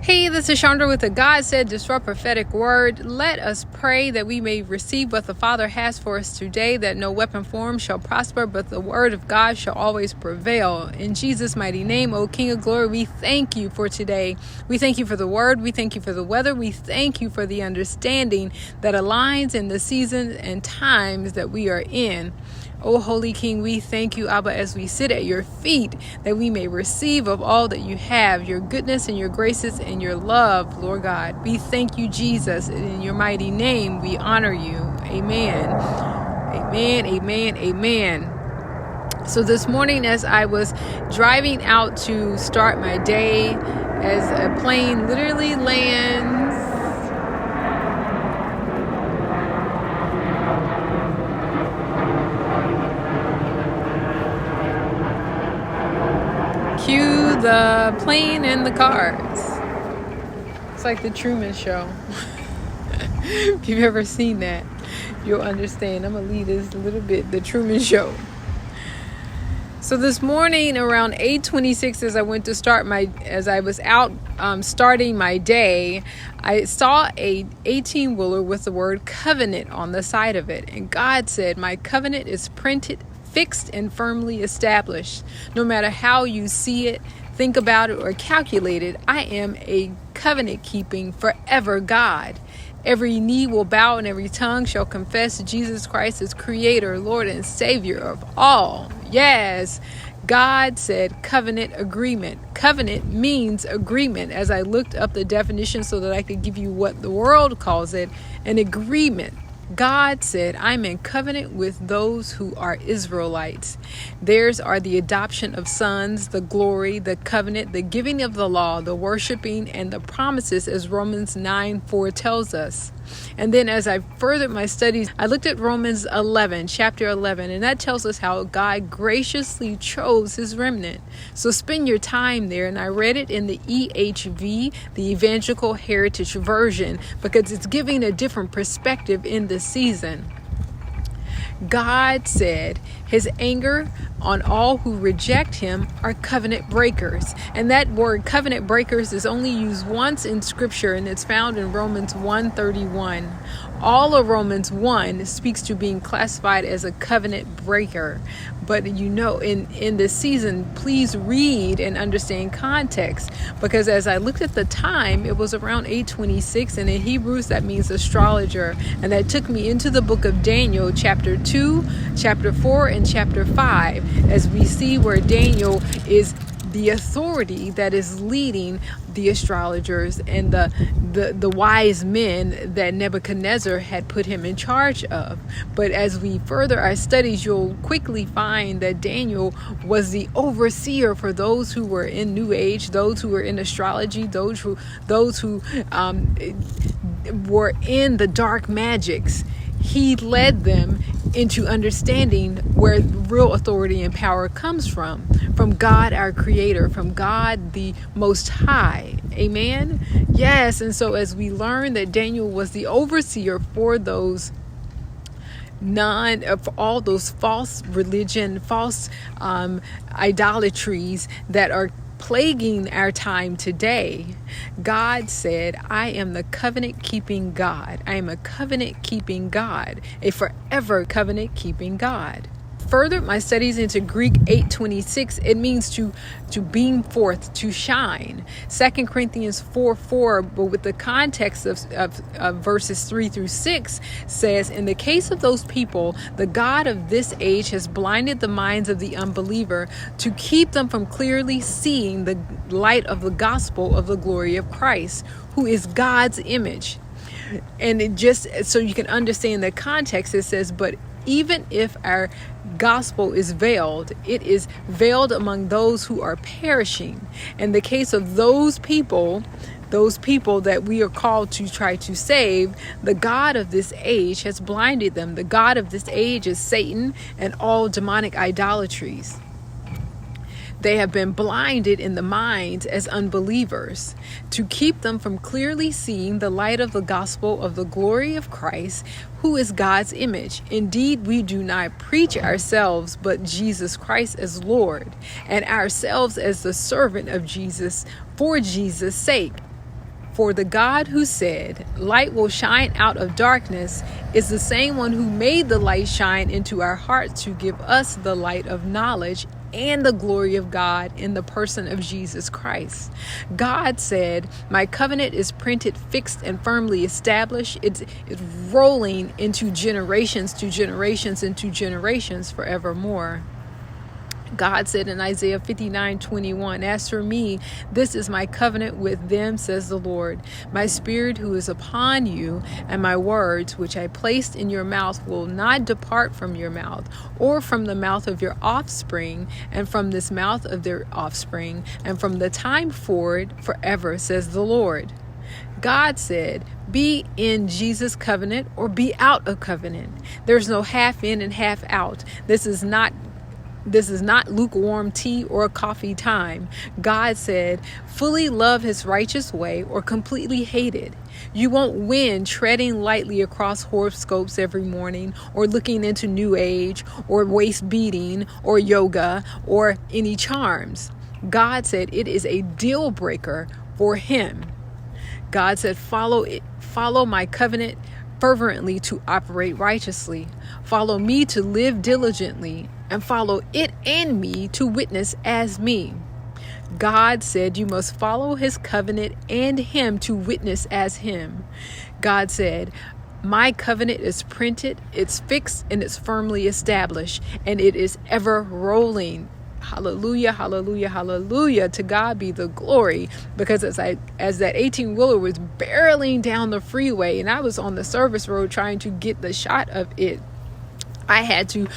Hey, this is Chandra with the God Said Disrupt Prophetic Word. Let us pray that we may receive what the Father has for us today, that no weapon formed shall prosper, but the word of God shall always prevail. In Jesus' mighty name, O King of Glory, we thank you for today. We thank you for the word. We thank you for the weather. We thank you for the understanding that aligns in the seasons and times that we are in. O Holy King, we thank you, Abba, as we sit at your feet, that we may receive of all that you have, your goodness and your graces and your love, Lord God. We thank you, Jesus. In your mighty name, we honor you. Amen. Amen, amen, amen. So this morning, as I was driving out to start my day, as a plane literally lands, cue the plane and the cars. It's like the Truman Show. If you've ever seen that, you'll understand. I'm going to lead this a little bit, the Truman Show. So this morning around 8:26, as I was out starting my day, I saw a 18-wheeler with the word covenant on the side of it. And God said, my covenant is printed, fixed, and firmly established. No matter how you see it, think about it, or calculate it, I am a covenant-keeping forever God. Every knee will bow and every tongue shall confess Jesus Christ as Creator, Lord, and Savior of all. Yes, God said covenant agreement. Covenant means agreement. As I looked up the definition so that I could give you what the world calls it, an agreement. God said, I'm in covenant with those who are Israelites. Theirs are the adoption of sons, the glory, the covenant, the giving of the law, the worshiping, and the promises, as Romans 9:4 tells us. And then as I furthered my studies, I looked at Romans 11, chapter 11, and that tells us how God graciously chose his remnant. So spend your time there. And I read it in the EHV, the Evangelical Heritage Version, because it's giving a different perspective in this season. God said his anger on all who reject him are covenant breakers. And that word covenant breakers is only used once in scripture, and it's found in Romans 1:31. All of Romans 1 speaks to being classified as a covenant breaker. But in this season, please read and understand context, because as I looked at the time, it was around 8:26, and in Hebrews that means astrologer, and that took me into the book of Daniel, chapter 2, chapter 4, and chapter 5, as we see where Daniel is the authority that is leading the astrologers and the wise men that Nebuchadnezzar had put him in charge of. But as we further our studies, you'll quickly find that Daniel was the overseer for those who were in New Age, those who were in astrology, those who were in the dark magics. He led them into understanding where real authority and power comes from God, our Creator, from God, the Most High. Amen. Yes. And so as we learn that Daniel was the overseer for those all those false religion, false idolatries that are plaguing our time today, God said, I am the covenant-keeping God. I am a covenant-keeping God, a forever covenant-keeping God. Further my studies into Greek 8:26, it means to beam forth, to shine. 2 Corinthians 4:4, but with the context of verses 3-6, says, in the case of those people, the God of this age has blinded the minds of the unbeliever to keep them from clearly seeing the light of the gospel of the glory of Christ, who is God's image. And it just so you can understand the context, it says, but even if our gospel is veiled, it is veiled among those who are perishing. In the case of those people that we are called to try to save, the God of this age has blinded them. The God of this age is Satan and all demonic idolatries. They have been blinded in the minds as unbelievers to keep them from clearly seeing the light of the gospel of the glory of Christ, who is God's image. Indeed, we do not preach ourselves, but Jesus Christ as Lord, and ourselves as the servant of Jesus for Jesus' sake. For the God who said, light will shine out of darkness, is the same one who made the light shine into our hearts to give us the light of knowledge and the glory of God in the person of Jesus Christ. God said, my covenant is printed, fixed, and firmly established. It's rolling into generations to generations into generations forevermore. God said in Isaiah 59:21, as for me, this is my covenant with them, says the Lord. My spirit who is upon you, and my words which I placed in your mouth will not depart from your mouth, or from the mouth of your offspring, and from this mouth of their offspring, and from the time forward forever, says the Lord. God said, be in Jesus' covenant or be out of covenant. There's no half in and half out. This is not lukewarm tea or coffee time. God said, fully love his righteous way or completely hate it. You won't win treading lightly across horoscopes every morning, or looking into New Age, or waist beating, or yoga, or any charms. God said it is a deal breaker for him. God said, follow my covenant fervently to operate righteously. Follow me to live diligently, and follow it and me to witness as me. God said you must follow his covenant and him to witness as him. God said, my covenant is printed, it's fixed, and it's firmly established, and it is ever rolling. Hallelujah, hallelujah, hallelujah. To God be the glory. Because as that 18-wheeler was barreling down the freeway and I was on the service road trying to get the shot of it, I had to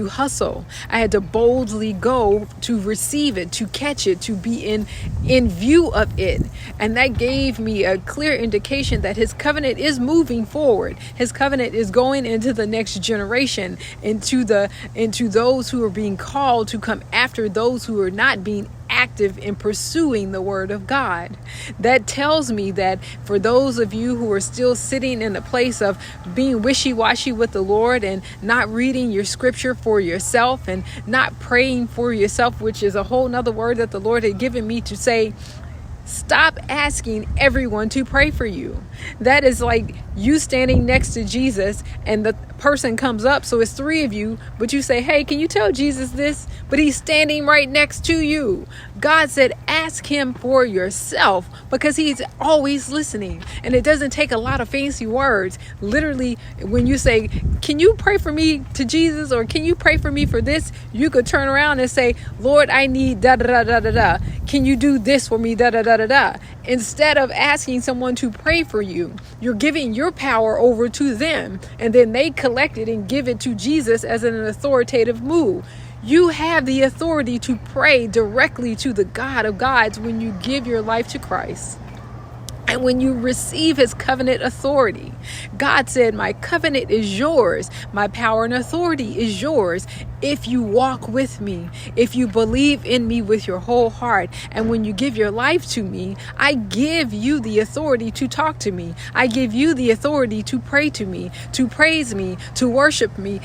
hustle. I had to boldly go to receive it, to catch it, to be in view of it. And that gave me a clear indication that his covenant is moving forward. His covenant is going into the next generation, into those who are being called to come after those who are not being active in pursuing the word of God. That tells me that for those of you who are still sitting in the place of being wishy-washy with the Lord and not reading your scripture for yourself and not praying for yourself, which is a whole nother word that the Lord had given me to say, stop asking everyone to pray for you. That is like you standing next to Jesus and the person comes up, so it's three of you, but you say, hey, can you tell Jesus this? But he's standing right next to you. God said, ask him for yourself, because he's always listening. And it doesn't take a lot of fancy words. Literally, when you say, can you pray for me to Jesus, or can you pray for me for this? You could turn around and say, Lord, I need da da da da da da. Can you do this for me? Da da da da da. Instead of asking someone to pray for you, you're giving your power over to them, and then they collect it and give it to Jesus as an authoritative move. You have the authority to pray directly to the God of gods when you give your life to Christ. And when you receive his covenant authority, God said, my covenant is yours. My power and authority is yours. If you walk with me, if you believe in me with your whole heart, and when you give your life to me, I give you the authority to talk to me. I give you the authority to pray to me, to praise me, to worship me,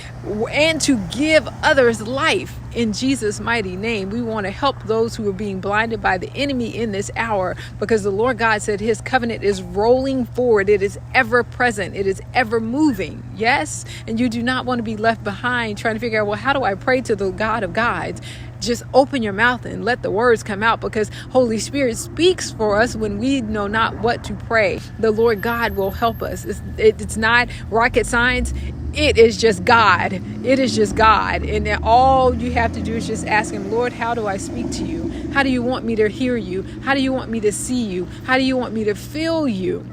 and to give others life. In Jesus' mighty name, we want to help those who are being blinded by the enemy in this hour, because the Lord God said his covenant is rolling forward. It is ever present. It is ever moving. Yes. And you do not want to be left behind trying to figure out, well, how do I pray to the God of gods? Just open your mouth and let the words come out, because Holy Spirit speaks for us when we know not what to pray. The Lord God will help us. It's not rocket science. It is just God. It is just God. And then all you have to do is just ask him, Lord, how do I speak to you? How do you want me to hear you? How do you want me to see you? How do you want me to feel you?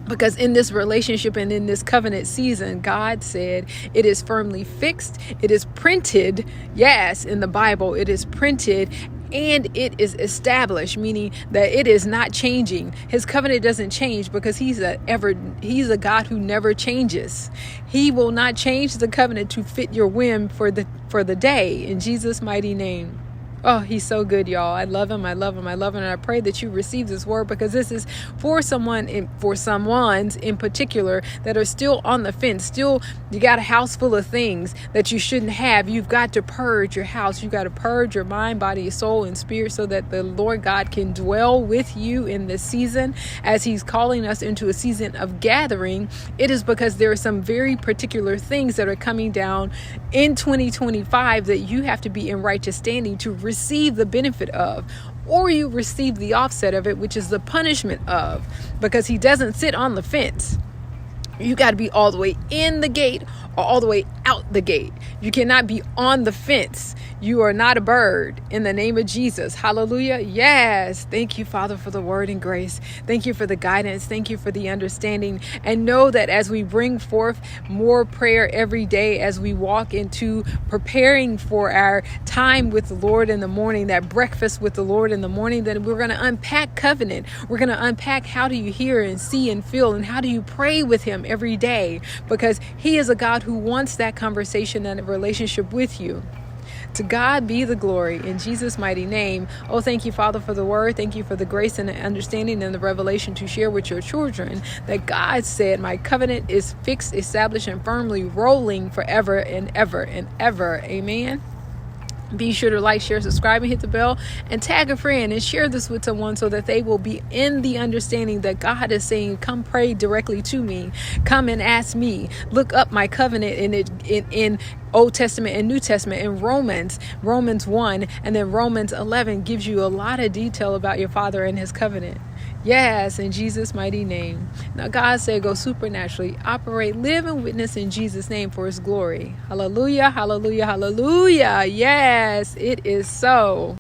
Because in this relationship and in this covenant season, God said it is firmly fixed. It is printed. Yes, in the Bible, it is printed. And it is established, meaning that it is not changing. His covenant doesn't change, because he's a God who never changes. He will not change the covenant to fit your whim for the day. In Jesus' mighty name. Oh, he's so good, y'all. I love him. I love him. I love him. And I pray that you receive this word, because this is for someone's in particular that are still on the fence. Still, you got a house full of things that you shouldn't have. You've got to purge your house. You got to purge your mind, body, soul, and spirit, so that the Lord God can dwell with you in this season. As he's calling us into a season of gathering, it is because there are some very particular things that are coming down in 2025 that you have to be in righteous standing to receive the benefit of, or you receive the offset of it, which is the punishment of, because he doesn't sit on the fence. You got to be all the way in the gate or all the way out the gate. You cannot be on the fence. You are not a bird, in the name of Jesus. Hallelujah. Yes. Thank you, Father, for the word and grace. Thank you for the guidance. Thank you for the understanding. And know that as we bring forth more prayer every day, as we walk into preparing for our time with the Lord in the morning, that breakfast with the Lord in the morning, then we're going to unpack covenant. We're going to unpack how do you hear and see and feel, and how do you pray with him every day, because he is a God who wants that conversation and a relationship with you. To God be the glory, in Jesus' mighty name. Oh, thank you, Father, for the word. Thank you for the grace and the understanding and the revelation to share with your children, that God said, my covenant is fixed, established, and firmly rolling forever and ever and ever. Amen. Be sure to like, share, subscribe, and hit the bell, and tag a friend and share this with someone, so that they will be in the understanding that God is saying, come pray directly to me. Come and ask me. Look up my covenant in Old Testament and New Testament, in Romans 1, and then Romans 11 gives you a lot of detail about your Father and his covenant. Yes, in Jesus' mighty name. Now God said, go supernaturally, operate, live, and witness in Jesus' name for his glory. Hallelujah, hallelujah, hallelujah. Yes, it is so.